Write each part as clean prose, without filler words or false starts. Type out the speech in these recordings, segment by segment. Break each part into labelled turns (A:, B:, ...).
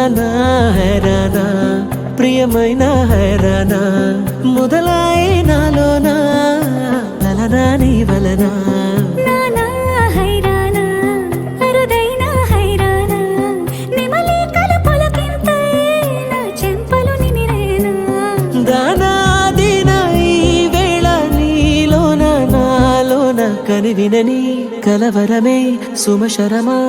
A: రానా హైరానా ప్రియమైన హైరానా మొదలాయి నాలోనా లలనా నీ వలనా
B: నానా హైరానా అరుదైన హైరానా నెమలి కలుపులకింతై నా చెంపలు నిమిరేనా
A: దానాదిన ఈ వేళ నీలోన నాలోన కనివినని కలవరమే సుమశరమా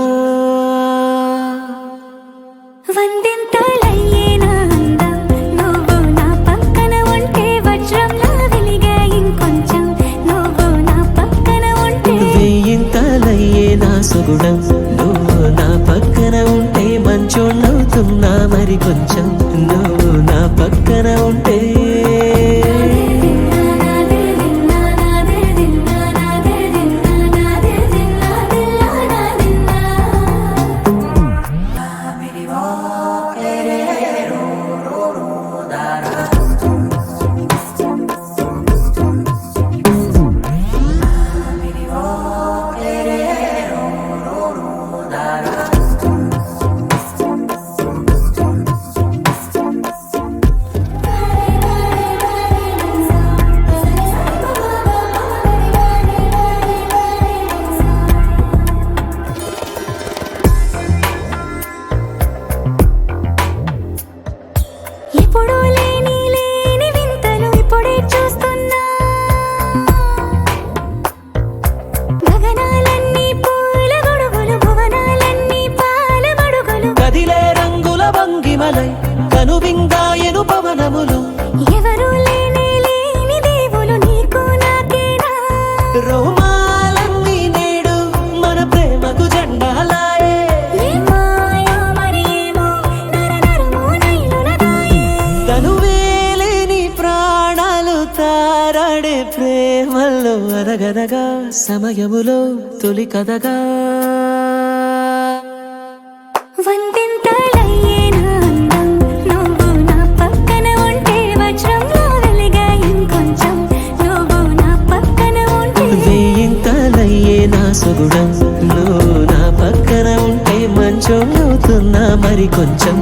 B: వందింతలయ్యేనా అందం నువ్వు నా పక్కన ఉంటే వజ్రంలా వెలిగే ఇంకొంచెం నువ్వు నా పక్కన ఉంటే
A: వెయ్యింతలయ్యే నా సుగుణం నువ్వు నా పక్కన ఉంటే మంచోళ్ళవుతున్నా మరి కొంచెం నువ్వు నా పక్కన ఉంటే
B: ఎప్పుడూ లేని వింతలు ఇప్పుడే చూస్తున్నా గగనాలన్నీ పూల గొడుగులు భువనాలన్నీ పాల గొడుగులు
A: కదిలే రంగుల భంగిమలై కనువిందాయను పవనములు
B: ఎవరు లేని దేవులు నీకు నాకేనా
A: రోమాలన్నీ నేడు మన ప్రేమకు జెండాలాయే
B: ఏ మాయో మరి ఏమో నరనరమో నైలునదాయే
A: తనువేలేని ప్రాణాలు తారాడే ప్రేమల్లో అనగనగా సమయములో తొలి కథగా
B: వందింతలయ్యేనా అందం నువ్వు నా పక్కన ఉంటే వజ్రంలా వెలిగే ఇంకొంచెం నువ్వు నా పక్కన ఉంటే
A: వెయ్యింతలయ్యే నా సుగుణం నువ్వు నా పక్కన ఉంటే మంచోళ్ళవుతున్నా మరి కొంచెం